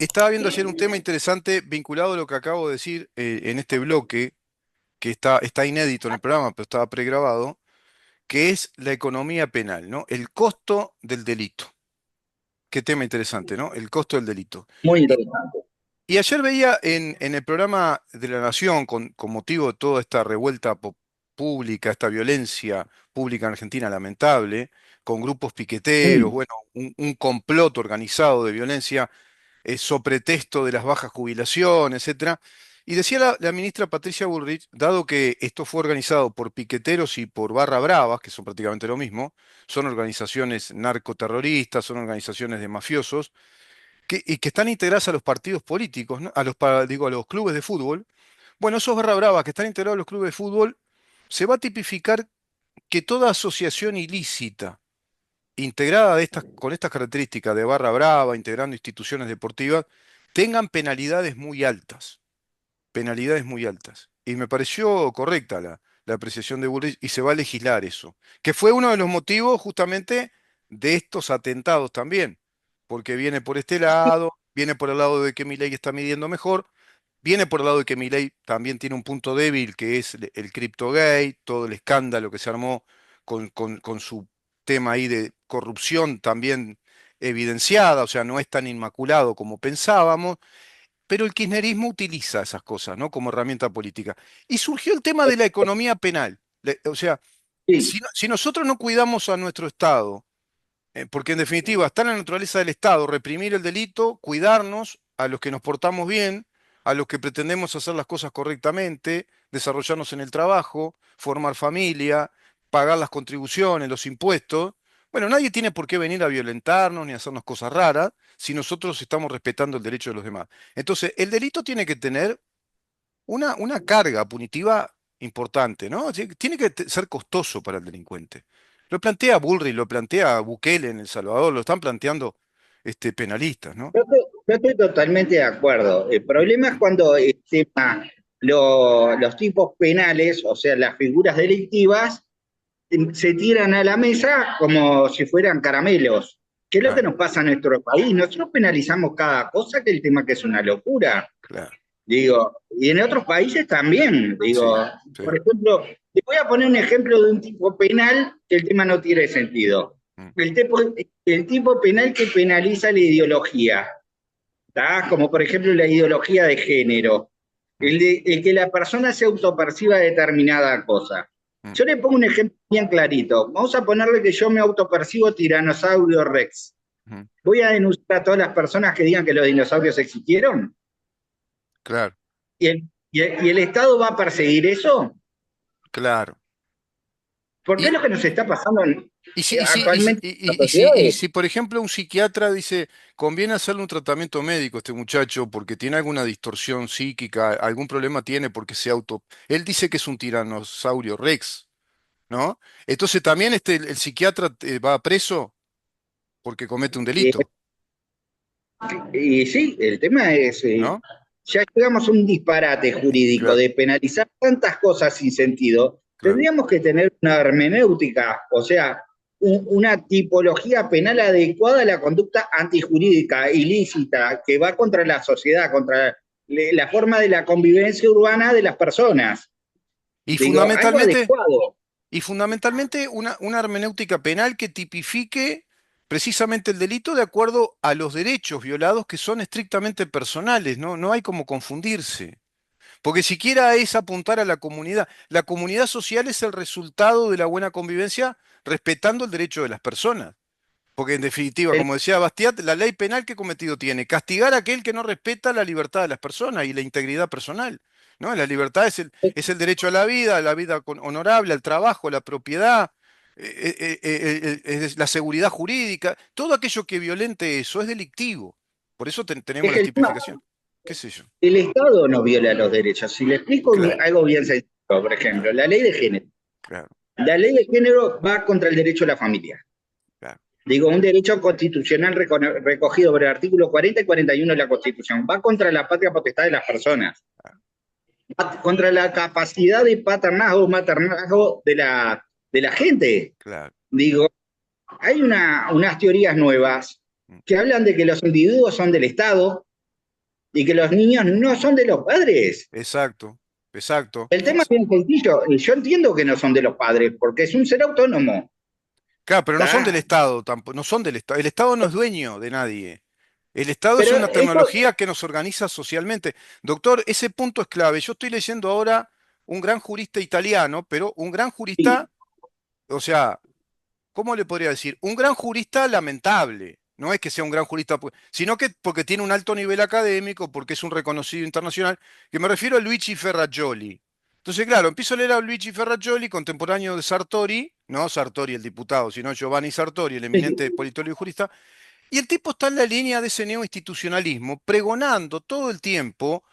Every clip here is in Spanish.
Estaba viendo ayer un tema interesante vinculado a lo que acabo de decir en este bloque, que está inédito en el programa, pero estaba pregrabado, que es la economía penal, ¿no? El costo del delito. Qué tema interesante, ¿no? El costo del delito. Muy Y, interesante. y ayer veía en el programa de La Nación, con motivo de toda esta revuelta pública, esta violencia pública en Argentina lamentable, con grupos piqueteros, Sí, bueno, un complot organizado de violencia so pretexto de las bajas jubilaciones, etcétera. Y decía la ministra Patricia Bullrich, dado que esto fue organizado por piqueteros y por barra bravas, que son prácticamente lo mismo, son organizaciones narcoterroristas, son organizaciones de mafiosos, y que están integradas a los partidos políticos, ¿no? Digo, a los clubes de fútbol. Bueno, esos barra bravas que están integrados a los clubes de fútbol, se va a tipificar que toda asociación ilícita integrada con estas características de barra brava, integrando instituciones deportivas, tengan penalidades muy altas. Y me pareció correcta la apreciación de Bullrich y se va a legislar eso, que fue uno de los motivos justamente de estos atentados también, porque viene por este lado, viene por el lado de que Milei está midiendo mejor, viene por el lado de que Milei también tiene un punto débil, que es el CryptoGate, todo el escándalo que se armó con su tema ahí de corrupción también evidenciada, o sea, no es tan inmaculado como pensábamos, pero el kirchnerismo utiliza esas cosas, ¿no? Como herramienta política. Y surgió el tema de la economía penal. O sea, sí. si nosotros no cuidamos a nuestro Estado, porque en definitiva está en la naturaleza del Estado reprimir el delito, cuidarnos a los que nos portamos bien, a los que pretendemos hacer las cosas correctamente, desarrollarnos en el trabajo, formar familia, pagar las contribuciones, los impuestos. Bueno, nadie tiene por qué venir a violentarnos ni a hacernos cosas raras si nosotros estamos respetando el derecho de los demás. Entonces, el delito tiene que tener una carga punitiva importante, ¿no? Tiene que ser costoso para el delincuente. Lo plantea Bullrich, lo plantea Bukele en El Salvador, lo están planteando penalistas, ¿no? Yo estoy totalmente de acuerdo. El problema es cuando el tema, los tipos penales, o sea, las figuras delictivas, se tiran a la mesa como si fueran caramelos. ¿Qué es lo que Claro, nos pasa en nuestro país? Nosotros penalizamos cada cosa, que el tema que es una locura. claro. Digo, y en otros países también, digo, Sí, sí. por ejemplo, te voy a poner un ejemplo de un tipo penal que el tema no tiene sentido. Mm, El tipo, el tipo penal que penaliza la ideología, ¿tá? Como por ejemplo la ideología de género, mm, el que la persona se autoperciba determinada cosa. mm, Yo le pongo un ejemplo bien clarito. Vamos a ponerle que yo me autopercibo tiranosaurio rex. mm. ¿Voy a denunciar a todas las personas que digan que los dinosaurios existieron? Claro, Y el Estado va a perseguir eso? claro. Porque es Y, lo que nos está pasando y si, y si, y si, actualmente en y- las y si, y sociedades. si, por ejemplo, un psiquiatra dice, conviene hacerle un tratamiento médico a este muchacho porque tiene alguna distorsión psíquica, algún problema tiene porque se auto... Él dice que es un tiranosaurio Rex, ¿no? Entonces también el psiquiatra va preso porque comete un Y, delito, y sí, el tema es, ¿no? ya llegamos a un disparate jurídico Claro, de penalizar tantas cosas sin sentido, claro. tendríamos que tener una hermenéutica, o sea, una tipología penal adecuada a la conducta antijurídica, ilícita, que va contra la sociedad, contra la forma de la convivencia urbana de las personas. Y Digo, algo fundamentalmente, adecuado. una hermenéutica penal que tipifique precisamente el delito de acuerdo a los derechos violados que son estrictamente personales, ¿no? No hay como confundirse. Porque siquiera es apuntar a la comunidad. La comunidad social es el resultado de la buena convivencia respetando el derecho de las personas. Porque en definitiva, El, como decía Bastiat, la ley penal ¿qué cometido tiene? Castigar a aquel que no respeta la libertad de las personas y la integridad personal. ¿No? La libertad es el derecho a la vida honorable, al trabajo, a la propiedad, es la seguridad jurídica. Todo aquello que violente eso es delictivo. Por eso tenemos es las el tema. tipificaciones. ¿Qué sé yo? El Estado no viola los derechos. Si le explico Claro, algo bien sencillo, por ejemplo, claro, la ley de género. claro, La ley de género va contra el derecho a la familia. claro. Digo, un derecho constitucional recogido por el artículo 40 y 41 de la Constitución. Va contra la patria potestad de las personas. Va contra la capacidad de paternazgo o maternazgo de la gente. Claro. Digo, hay unas teorías nuevas Mm, que hablan de que los individuos son del Estado, y que los niños no son de los padres. Exacto, exacto. El tema es bien sencillo. Yo entiendo que no son de los padres, porque es un ser autónomo. Claro, pero no son del ¿Está? Estado tampoco, no son del Estado. El Estado no es dueño de nadie. El Estado es Pero una esto, tecnología que nos organiza socialmente. Doctor, ese punto es clave. Yo estoy leyendo ahora un gran jurista italiano, pero un gran sí, jurista, o sea, ¿cómo le podría decir? Un gran jurista lamentable. No es que sea un gran jurista, sino que porque tiene un alto nivel académico, porque es un reconocido internacional, que me refiero a Luigi Ferrajoli. Entonces, claro, empiezo a leer a Luigi Ferrajoli, contemporáneo de Sartori, no Sartori el diputado, sino Giovanni Sartori, el sí, eminente politólogo y jurista, y el tipo está en la línea de ese neoinstitucionalismo, pregonando todo el tiempo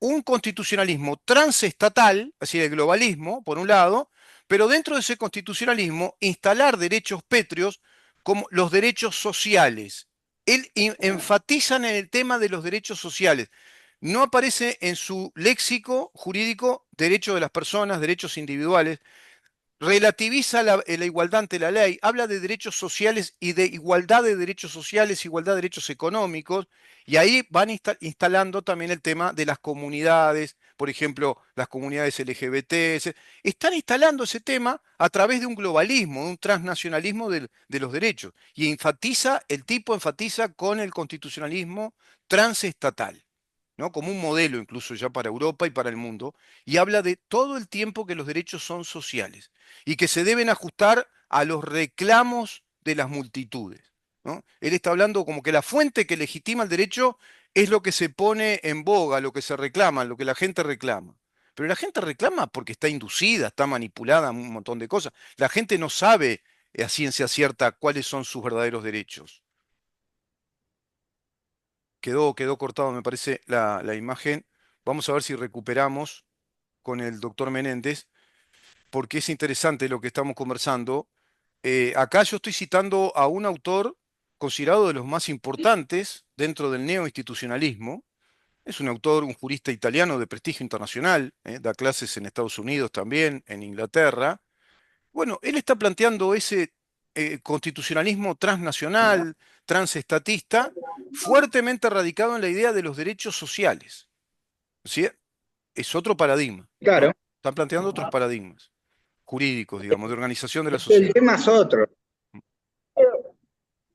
un constitucionalismo transestatal, así de globalismo, por un lado, pero dentro de ese constitucionalismo instalar derechos pétreos como los derechos sociales. Él enfatiza en el tema de los derechos sociales. No aparece en su léxico jurídico derecho de las personas, derechos individuales, relativiza la igualdad ante la ley, habla de derechos sociales y de igualdad de derechos sociales, igualdad de derechos económicos, y ahí van instalando también el tema de las comunidades, por ejemplo, las comunidades LGBT, están instalando ese tema a través de un globalismo, de un transnacionalismo de los derechos, y el tipo enfatiza con el constitucionalismo transestatal. ¿No? Como un modelo incluso ya para Europa y para el mundo, y habla de todo el tiempo que los derechos son sociales y que se deben ajustar a los reclamos de las multitudes. ¿No? Él está hablando como que la fuente que legitima el derecho es lo que se pone en boga, lo que se reclama, lo que la gente reclama. Pero la gente reclama porque está inducida, está manipulada, un montón de cosas. La gente no sabe a ciencia cierta cuáles son sus verdaderos derechos. Quedó cortado, me parece, la imagen. Vamos a ver si recuperamos con el doctor Menéndez, porque es interesante lo que estamos conversando. Acá yo estoy citando a un autor considerado de los más importantes dentro del neoinstitucionalismo. Es un autor, un jurista italiano de prestigio internacional, da clases en Estados Unidos también, en Inglaterra. Bueno, él está planteando ese constitucionalismo transnacional, transestatista, fuertemente radicado en la idea de los derechos sociales. ¿Sí? Es otro paradigma, claro. ¿no? Están planteando otros paradigmas jurídicos, digamos, de organización de la El sociedad. tema es otro.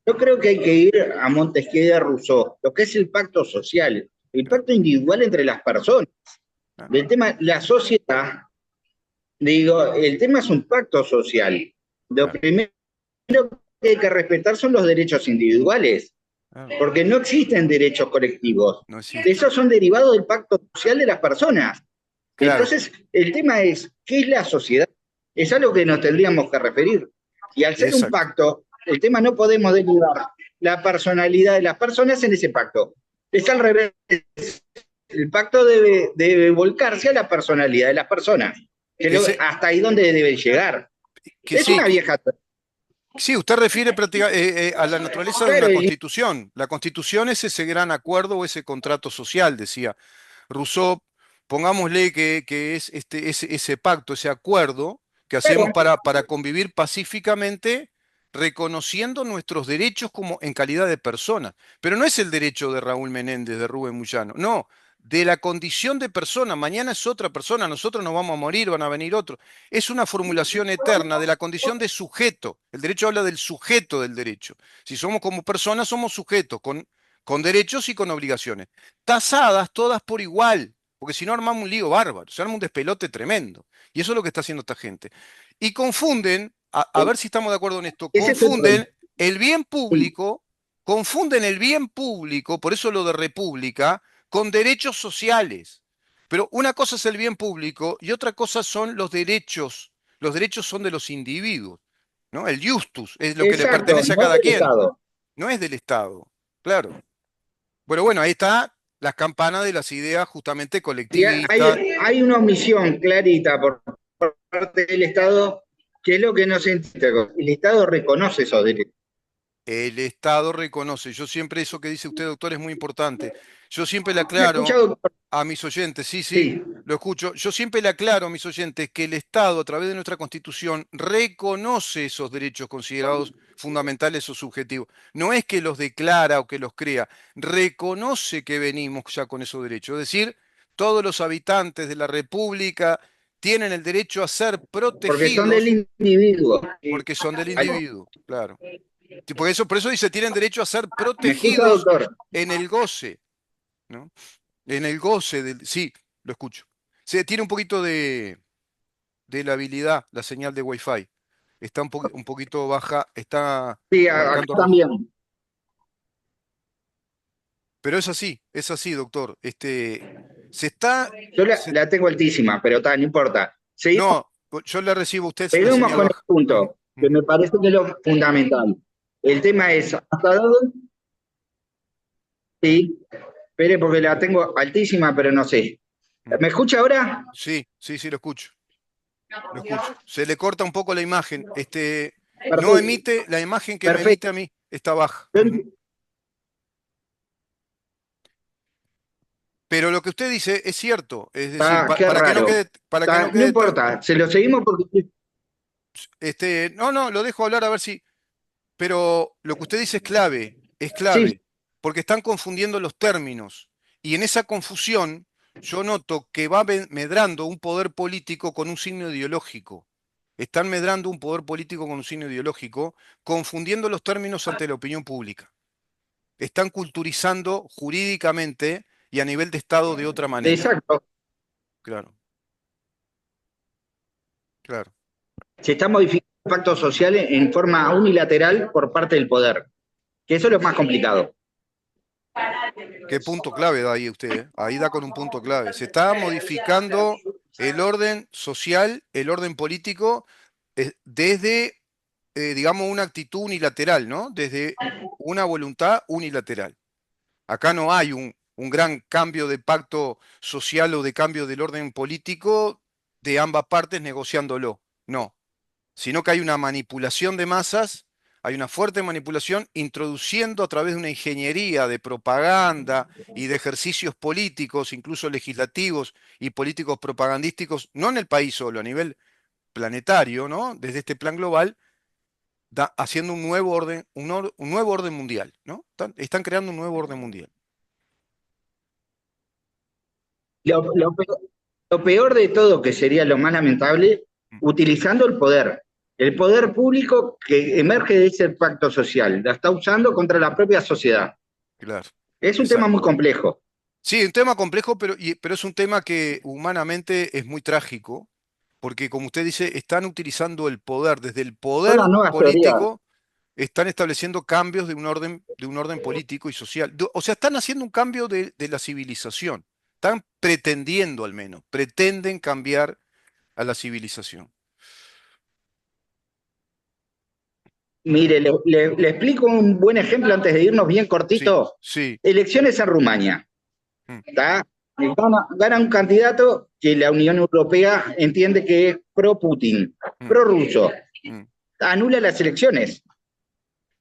Yo creo que hay que ir a Montesquieu de Rousseau, lo que es el pacto social, el Claro, pacto individual entre las personas. claro, El tema, la sociedad, digo, el tema es un pacto social. Lo claro, primero que hay que respetar son los derechos individuales, claro. porque no existen derechos colectivos. No existe. Esos son derivados del pacto social de las personas. Claro, Entonces, el tema es, ¿qué es la sociedad? Es algo que nos tendríamos que referir. Y al ser un exacto. pacto, el tema no podemos derivar la personalidad de las personas en ese pacto. Es al revés. El pacto debe volcarse a la personalidad de las personas. Ese, Hasta ahí donde debe llegar. que Es sí, una vieja. sí, usted refiere a la naturaleza de una Claro, constitución. La constitución es ese gran acuerdo o ese contrato social, decía Rousseau. Pongámosle que es ese pacto, ese acuerdo que hacemos claro, para convivir pacíficamente, reconociendo nuestros derechos como en calidad de persona. Pero no es el derecho de Raúl Menéndez, de Rubén Muyano, no, de la condición de persona. Mañana es otra persona, nosotros nos vamos a morir, van a venir otros. Es una formulación eterna de la condición de sujeto. El derecho habla del sujeto del derecho. Si somos como personas, somos sujetos, con derechos y con obligaciones. Tasadas todas por igual, porque si no armamos un lío bárbaro, se arma un despelote tremendo. Y eso es lo que está haciendo esta gente. Y confunden, a ver si estamos de acuerdo en esto, ese es el problema. el bien Sí, público, confunden el bien público, por eso lo de república, con derechos sociales. Pero una cosa es el bien público y otra cosa son los derechos. Los derechos son de los individuos, ¿no? El justus es lo que le exacto, pertenece a no cada del quien, Estado. no es del Estado. Claro. Bueno, ahí está las campanas de las ideas justamente Y colectivistas. hay una omisión clarita por parte del Estado, que es lo que no se entiende. El Estado reconoce esos derechos. El Estado reconoce. Yo siempre, eso que dice usted, doctor, es muy importante. Yo siempre le ¿Me escucha, aclaro doctor? a mis oyentes, sí, sí, Sí, lo escucho. Yo siempre le aclaro a mis oyentes que el Estado, a través de nuestra Constitución, reconoce esos derechos considerados fundamentales o subjetivos. No es que los declara o que los crea, reconoce que venimos ya con esos derechos. Es decir, todos los habitantes de la República tienen el derecho a ser porque son del protegidos individuo. porque son del individuo, claro. Sí, por eso dice, tienen derecho a ser ¿Me escucha, protegidos doctor? en el goce, ¿no? En el goce del... Sí, lo escucho. Se tiene un poquito de la habilidad, la señal de Wi-Fi. Está un poquito baja, está Sí, acá marcando rojo. también. Pero es así, doctor. Se está... Yo se- la tengo altísima, pero tal, no importa. Seguimos, no, yo le recibo a usted la seguimos señal con el baja. Ujú, punto, que ujú. me parece que es lo fundamental. El tema es, ¿hasta dónde? Sí, espere porque la tengo altísima, pero no sé. Mm. ¿Me escucha ahora? Sí, sí, sí, lo escucho. Lo escucho. Se le corta un poco la imagen. No Perfecto. emite, la imagen que me emite Perfecto. a mí está baja. Ujú. Pero lo que usted dice es cierto. Es decir, Qué raro. para que no No quede importa, se lo seguimos porque no, no, lo dejo hablar a ver si. Pero lo que usted dice es sí, clave, porque están confundiendo los términos. Y en esa confusión, yo noto que va medrando un poder político con un signo ideológico. Están medrando un poder político con un signo ideológico, confundiendo los términos ante la opinión pública. Están culturizando jurídicamente y a nivel de Estado de otra manera. exacto. Claro, claro. Se está modificando el pacto social en forma unilateral por parte del poder, que eso es lo más complicado. ¿Qué punto clave da ahí usted? Ahí da con un punto clave. Se está modificando el orden social, el orden político, desde, digamos, una actitud unilateral, ¿no? Desde una voluntad unilateral. Acá no hay un gran cambio de pacto social o de cambio del orden político de ambas partes negociándolo. No, sino que hay una manipulación de masas, hay una fuerte manipulación introduciendo a través de una ingeniería de propaganda y de ejercicios políticos, incluso legislativos y políticos propagandísticos, no en el país solo, a nivel planetario, ¿no? Desde este plan global, haciendo un nuevo orden, un nuevo orden mundial, ¿no? Están creando un nuevo orden mundial. Lo peor de todo, que sería lo más lamentable, Mm, utilizando el poder público que emerge de ese pacto social, la está usando contra la propia sociedad. claro, Es un tema exacto. muy complejo. Sí, un tema complejo, pero es un tema que humanamente es muy trágico, porque como usted dice, están utilizando el poder, desde el Son las poder nuevas teorías. político, están estableciendo cambios de un orden político y social. O sea, están haciendo un cambio de la civilización. Están pretendiendo al menos, pretenden cambiar a la civilización. Mire, le explico un buen ejemplo antes de irnos bien Sí, cortito. sí, Elecciones en Rumania. mm, ¿Está? Gana un candidato que la Unión Europea entiende que es pro-Putin, mm, pro-ruso. mm, Anula las elecciones.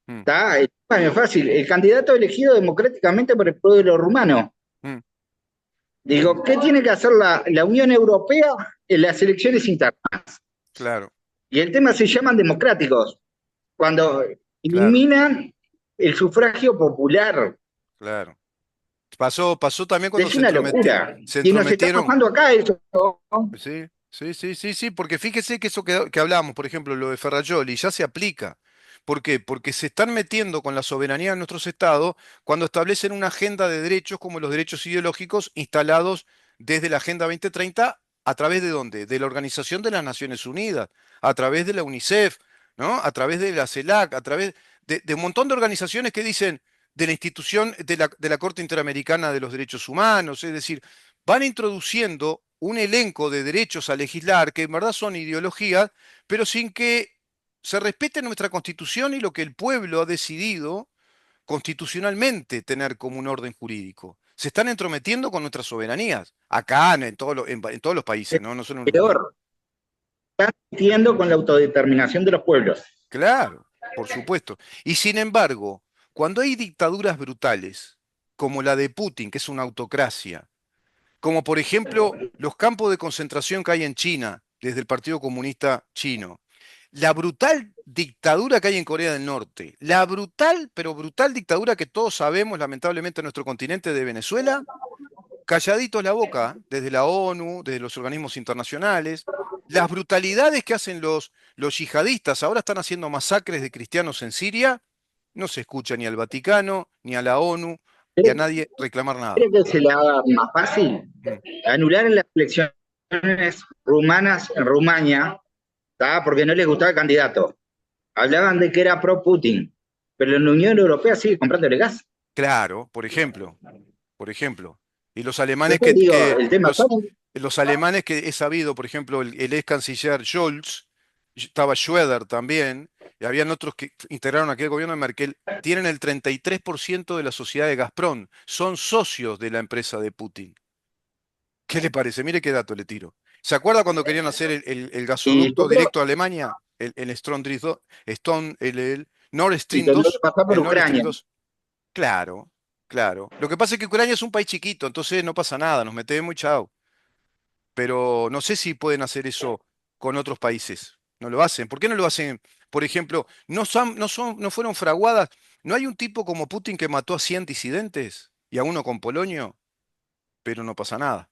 mm, ¿Está? Es muy fácil. El candidato elegido democráticamente por el pueblo rumano. mm, mm, Digo, ¿qué tiene que hacer la Unión Europea en las elecciones internas? claro, Y el tema se llaman democráticos, cuando claro, eliminan el sufragio popular. claro. Pasó también cuando Es una locura. se Y nos está entrometieron. pasando acá eso. Sí, sí, sí, sí, sí, porque fíjese que eso que hablamos, por ejemplo, lo de Ferrajoli, ya se aplica. ¿Por qué? Porque se están metiendo con la soberanía de nuestros estados cuando establecen una agenda de derechos como los derechos ideológicos instalados desde la Agenda 2030 a través de dónde? De la Organización de las Naciones Unidas, a través de la UNICEF, ¿no? A través de la CELAC, a través de un montón de organizaciones que dicen de la institución de la Corte Interamericana de los Derechos Humanos, es decir, van introduciendo un elenco de derechos a legislar que en verdad son ideologías, pero sin que se respete nuestra constitución y lo que el pueblo ha decidido constitucionalmente tener como un orden jurídico. Se están entrometiendo con nuestras soberanías, acá en todos los países, ¿no? No solo en Uruguay. Peor, entiendo con la autodeterminación de los pueblos. Claro, por supuesto. Y sin embargo, cuando hay dictaduras brutales, como la de Putin, que es una autocracia, como por ejemplo los campos de concentración que hay en China, desde el Partido Comunista Chino, la brutal dictadura que hay en Corea del Norte, la brutal, pero brutal dictadura que todos sabemos, lamentablemente, en nuestro continente de Venezuela, calladitos la boca, desde la ONU, desde los organismos internacionales, las brutalidades que hacen los yihadistas, ahora están haciendo masacres de cristianos en Siria, no se escucha ni al Vaticano, ni a la ONU, y a ¿Cree, nadie reclamar nada. cree que se le haga más fácil Mm. anular las elecciones rumanas en Rumania, ¿tá? Porque no les gustaba el candidato? Hablaban de que era pro Putin, pero la Unión Europea sigue comprándole gas. Claro, por ejemplo. Y los alemanes Entonces digo, el tema está los alemanes que he sabido, por ejemplo, el ex canciller Scholz, estaba Schroeder también, y habían otros que integraron aquel gobierno de Merkel, tienen el 33% de la sociedad de Gazprom, son socios de la empresa de Putin. ¿Qué le parece? Mire qué dato le tiro. ¿Se acuerda cuando querían hacer el y yo gasoducto creo, directo a Alemania? El el Nord y Stream tendría que 2, pasar por el Nord Stream Ucrania. 2. Claro, claro. Lo que pasa es que Ucrania es un país chiquito, entonces no pasa nada, nos metemos y chao. Pero no sé si pueden hacer eso con otros países. No lo hacen. ¿Por qué no lo hacen? Por ejemplo, no fueron fraguadas. ¿No hay un tipo como Putin que mató a 100 disidentes y a uno con polonio? Pero no pasa nada.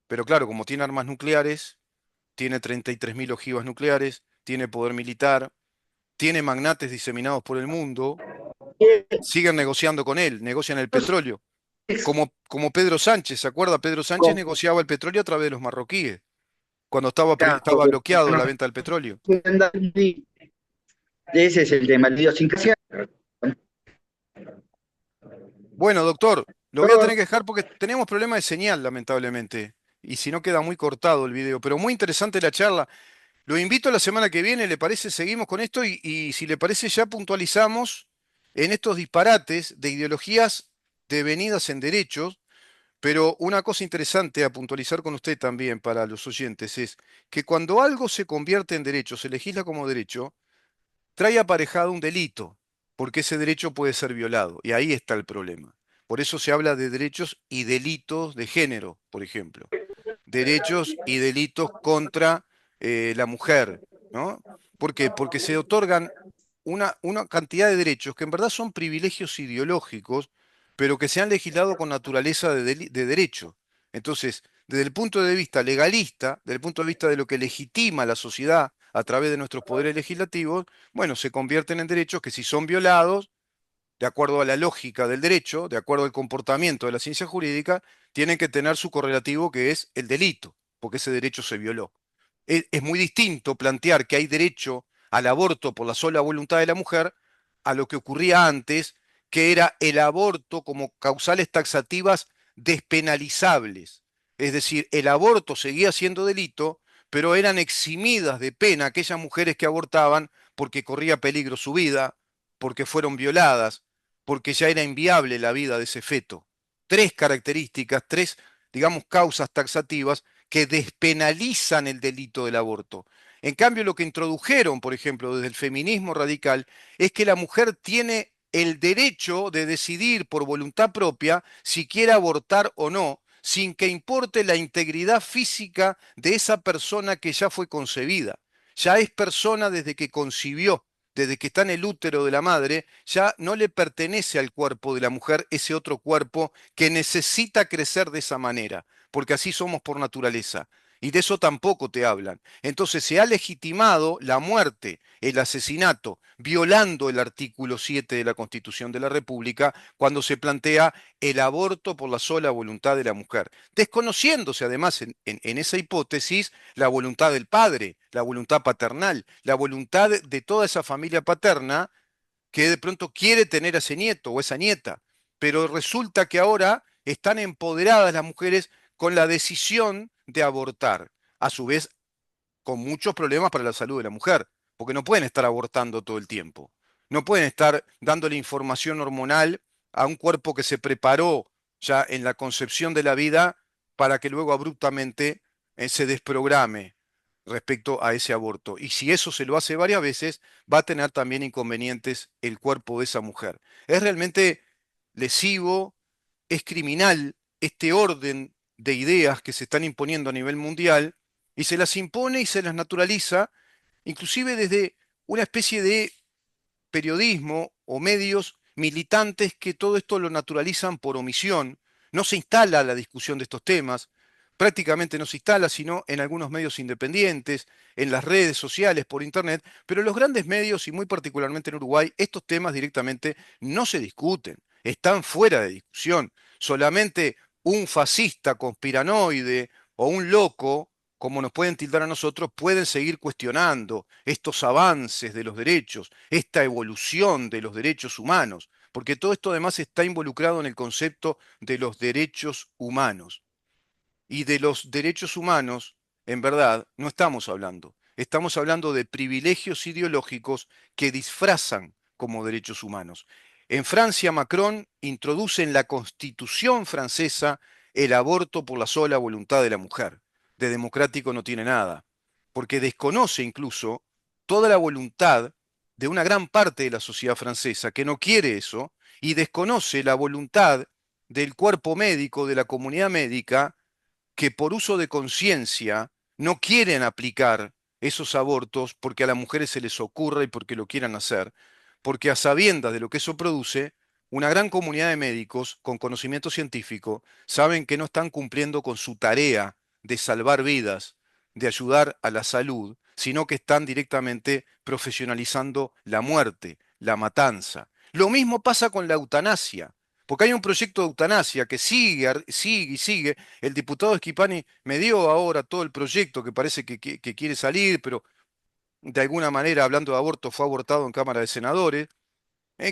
Pero claro, como tiene armas nucleares, tiene 33.000 ojivas nucleares, tiene poder militar, tiene magnates diseminados por el mundo, siguen negociando con él, negocian el petróleo. Como Pedro Sánchez, ¿se acuerda? Pedro Sánchez negociaba el petróleo a través de los marroquíes, cuando estaba Porque bloqueado no la venta del petróleo. ese es el tema, la idiosincrasia. Bueno, doctor, lo voy a tener Todo, que dejar porque tenemos problemas de señal, lamentablemente. Y si no queda muy cortado el video, pero muy interesante la charla. Lo invito a la semana que viene, ¿le parece? Seguimos con esto y si le parece ya puntualizamos en estos disparates de ideologías devenidas en derechos. Pero una cosa interesante a puntualizar con usted también para los oyentes es que cuando algo se convierte en derecho, se legisla como derecho, trae aparejado un delito, porque ese derecho puede ser violado. Y ahí está el problema. Por eso se habla de derechos y delitos de género, por ejemplo. Derechos y delitos contra la mujer, ¿no? ¿Por qué? Porque se otorgan una cantidad de derechos que en verdad son privilegios ideológicos, pero que se han legislado con naturaleza de derecho. Entonces, desde el punto de vista legalista, desde el punto de vista de lo que legitima la sociedad a través de nuestros poderes legislativos, bueno, se convierten en derechos que si son violados, de acuerdo a la lógica del derecho, de acuerdo al comportamiento de la ciencia jurídica, tienen que tener su correlativo que es el delito, porque ese derecho se violó. Es muy distinto plantear que hay derecho al aborto por la sola voluntad de la mujer a lo que ocurría antes, que era el aborto como causales taxativas despenalizables. Es decir, el aborto seguía siendo delito, pero eran eximidas de pena aquellas mujeres que abortaban porque corría peligro su vida, porque fueron violadas, porque ya era inviable la vida de ese feto. Tres características, tres, digamos, causas taxativas que despenalizan el delito del aborto. En cambio, lo que introdujeron, por ejemplo, desde el feminismo radical, es que la mujer tiene el derecho de decidir por voluntad propia si quiere abortar o no, sin que importe la integridad física de esa persona que ya fue concebida. Ya es persona desde que concibió, desde que está en el útero de la madre, ya no le pertenece al cuerpo de la mujer ese otro cuerpo que necesita crecer de esa manera, porque así somos por naturaleza. Y de eso tampoco te hablan. Entonces se ha legitimado la muerte, el asesinato, violando el artículo 7 de la Constitución de la República, cuando se plantea el aborto por la sola voluntad de la mujer, desconociéndose además en esa hipótesis la voluntad del padre, la voluntad paternal, la voluntad de toda esa familia paterna que de pronto quiere tener a ese nieto o esa nieta, pero resulta que ahora están empoderadas las mujeres con la decisión de abortar, a su vez con muchos problemas para la salud de la mujer, porque no pueden estar abortando todo el tiempo, no pueden estar dándole información hormonal a un cuerpo que se preparó ya en la concepción de la vida para que luego abruptamente se desprograme. respecto a ese aborto. Y si eso se lo hace varias veces, va a tener también inconvenientes el cuerpo de esa mujer. Es realmente lesivo, es criminal este orden de ideas que se están imponiendo a nivel mundial y se las impone y se las naturaliza, inclusive desde una especie de periodismo o medios militantes que todo esto lo naturalizan por omisión. No se instala la discusión de estos temas, prácticamente no se instala, sino en algunos medios independientes, en las redes sociales, por internet, pero en los grandes medios y muy particularmente en Uruguay, estos temas directamente no se discuten, están fuera de discusión. Solamente un fascista conspiranoide o un loco, como nos pueden tildar a nosotros, pueden seguir cuestionando estos avances de los derechos, esta evolución de los derechos humanos, porque todo esto además está involucrado en el concepto de los derechos humanos. Y de los derechos humanos, en verdad, no estamos hablando. Estamos hablando de privilegios ideológicos que disfrazan como derechos humanos. En Francia, Macron introduce en la Constitución francesa el aborto por la sola voluntad de la mujer. De democrático no tiene nada, porque desconoce incluso toda la voluntad de una gran parte de la sociedad francesa que no quiere eso y desconoce la voluntad del cuerpo médico, de la comunidad médica, que por uso de conciencia no quieren aplicar esos abortos porque a las mujeres se les ocurra y porque lo quieran hacer, porque a sabiendas de lo que eso produce, una gran comunidad de médicos con conocimiento científico saben que no están cumpliendo con su tarea de salvar vidas, de ayudar a la salud, sino que están directamente profesionalizando la muerte, la matanza. Lo mismo pasa con la eutanasia, porque hay un proyecto de eutanasia que sigue, sigue y sigue. El diputado Schipani me dio ahora todo el proyecto que parece que quiere salir, pero de alguna manera, hablando de aborto, fue abortado en Cámara de Senadores,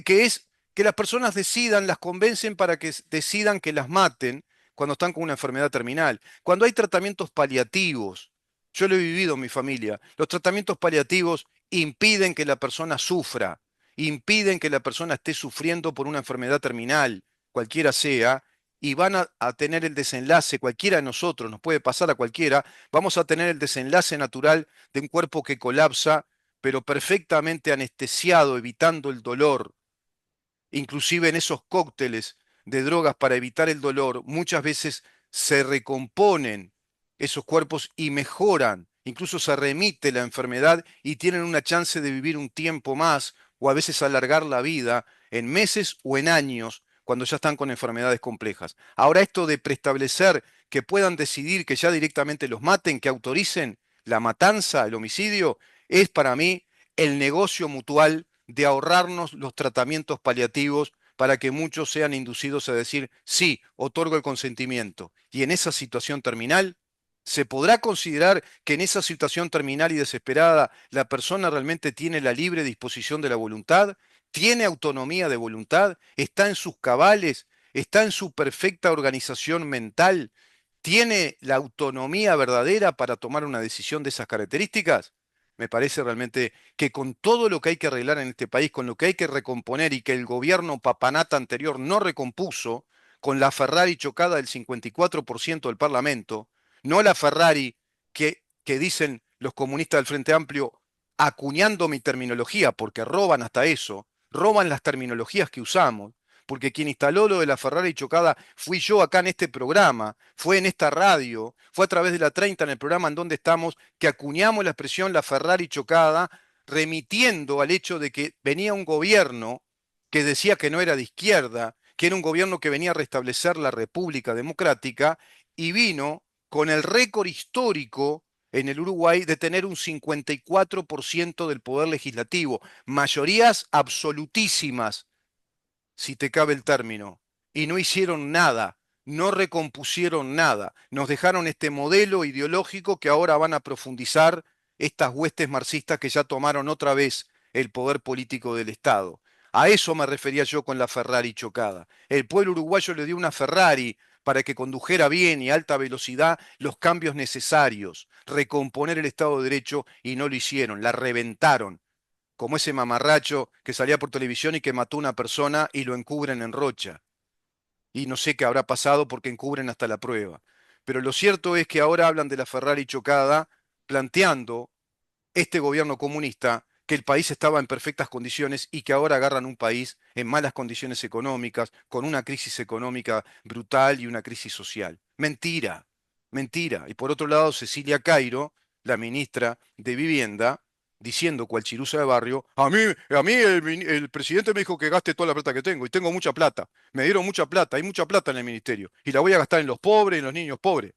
que es que las personas decidan, las convencen para que decidan que las maten cuando están con una enfermedad terminal. Cuando hay tratamientos paliativos, yo lo he vivido en mi familia, los tratamientos paliativos impiden que la persona sufra, impiden que la persona esté sufriendo por una enfermedad terminal, cualquiera sea, y van a tener el desenlace, cualquiera de nosotros, nos puede pasar a cualquiera, vamos a tener el desenlace natural de un cuerpo que colapsa, pero perfectamente anestesiado, evitando el dolor. Inclusive en esos cócteles de drogas para evitar el dolor, muchas veces se recomponen esos cuerpos y mejoran, incluso se remite la enfermedad y tienen una chance de vivir un tiempo más o a veces alargar la vida en meses o en años cuando ya están con enfermedades complejas. Ahora esto de preestablecer que puedan decidir que ya directamente los maten, que autoricen la matanza, el homicidio, es para mí el negocio mutual de ahorrarnos los tratamientos paliativos para que muchos sean inducidos a decir, sí, otorgo el consentimiento. Y en esa situación terminal, ¿se podrá considerar que en esa situación terminal y desesperada la persona realmente tiene la libre disposición de la voluntad? ¿Tiene autonomía de voluntad? ¿Está en sus cabales? ¿Está en su perfecta organización mental? ¿Tiene la autonomía verdadera para tomar una decisión de esas características? Me parece realmente que con todo lo que hay que arreglar en este país, con lo que hay que recomponer y que el gobierno papanata anterior no recompuso, con la Ferrari chocada del 54% del Parlamento, no la Ferrari que dicen los comunistas del Frente Amplio acuñando mi terminología, porque roban hasta eso, roban las terminologías que usamos, porque quien instaló lo de la Ferrari chocada fui yo acá en este programa, fue en esta radio, fue a través de la 30 en el programa en donde estamos, que acuñamos la expresión la Ferrari chocada, remitiendo al hecho de que venía un gobierno que decía que no era de izquierda, que era un gobierno que venía a restablecer la República Democrática y vino con el récord histórico en el Uruguay de tener un 54% del poder legislativo, mayorías absolutísimas, si te cabe el término, y no hicieron nada, no recompusieron nada, nos dejaron este modelo ideológico que ahora van a profundizar estas huestes marxistas que ya tomaron otra vez el poder político del Estado. A eso me refería yo con la Ferrari chocada. El pueblo uruguayo le dio una Ferrari para que condujera bien y a alta velocidad los cambios necesarios, recomponer el Estado de Derecho y no lo hicieron, la reventaron como ese mamarracho que salía por televisión y que mató a una persona y lo encubren en Rocha. Y no sé qué habrá pasado porque encubren hasta la prueba. Pero lo cierto es que ahora hablan de la Ferrari chocada planteando este gobierno comunista que el país estaba en perfectas condiciones y que ahora agarran un país en malas condiciones económicas, con una crisis económica brutal y una crisis social. Mentira, mentira. Y por otro lado, Cecilia Cairo, la ministra de Vivienda, diciendo cual chirusa de barrio, a mí el presidente me dijo que gaste toda la plata que tengo y tengo mucha plata. Me dieron mucha plata, hay mucha plata en el ministerio y la voy a gastar en los pobres y en los niños pobres.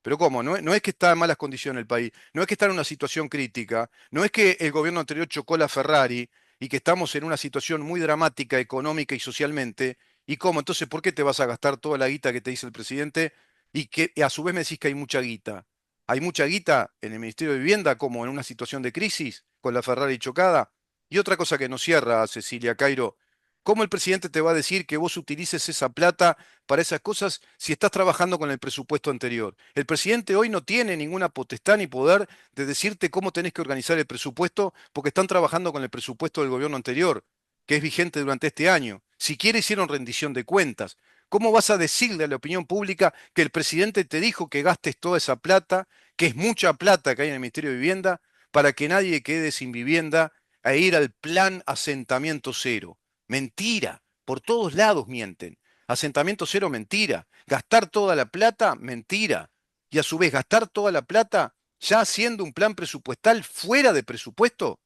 Pero ¿cómo? No es que está en malas condiciones el país, no es que está en una situación crítica, no es que el gobierno anterior chocó la Ferrari y que estamos en una situación muy dramática económica y socialmente. ¿Y cómo? Entonces, ¿por qué te vas a gastar toda la guita que te dice el presidente y que a su vez me decís que hay mucha guita? ¿Hay mucha guita en el Ministerio de Vivienda como en una situación de crisis con la Ferrari chocada? Y otra cosa que nos cierra, Cecilia Cairo, ¿cómo el presidente te va a decir que vos utilices esa plata para esas cosas si estás trabajando con el presupuesto anterior? El presidente hoy no tiene ninguna potestad ni poder de decirte cómo tenés que organizar el presupuesto porque están trabajando con el presupuesto del gobierno anterior, que es vigente durante este año. Siquiera hicieron rendición de cuentas. ¿Cómo vas a decirle a la opinión pública que el presidente te dijo que gastes toda esa plata, que es mucha plata que hay en el Ministerio de Vivienda, para que nadie quede sin vivienda e ir al plan asentamiento cero? Mentira, por todos lados mienten. Asentamiento cero, mentira. Gastar toda la plata, mentira. Y a su vez, gastar toda la plata ya haciendo un plan presupuestal fuera de presupuesto,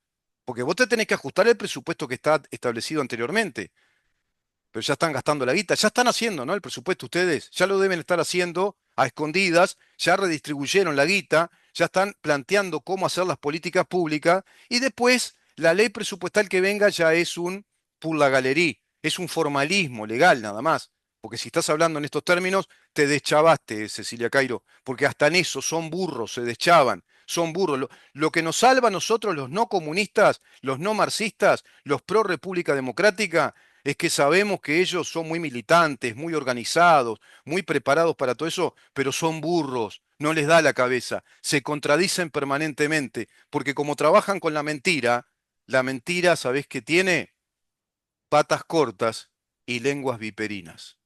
porque vos te tenés que ajustar el presupuesto que está establecido anteriormente, pero ya están gastando la guita, ya están haciendo, ¿no? El presupuesto ustedes, ya lo deben estar haciendo a escondidas, ya redistribuyeron la guita, ya están planteando cómo hacer las políticas públicas y después la ley presupuestal que venga ya es un pour la galerie, es un formalismo legal nada más. Porque si estás hablando en estos términos, te deschavaste, Cecilia Cairo, porque hasta en eso son burros, se deschavan, son burros. Lo que nos salva a nosotros, los no comunistas, los no marxistas, los pro República Democrática, es que sabemos que ellos son muy militantes, muy organizados, muy preparados para todo eso, pero son burros, no les da la cabeza, se contradicen permanentemente, porque como trabajan con la mentira, ¿sabés qué tiene? Patas cortas y lenguas viperinas.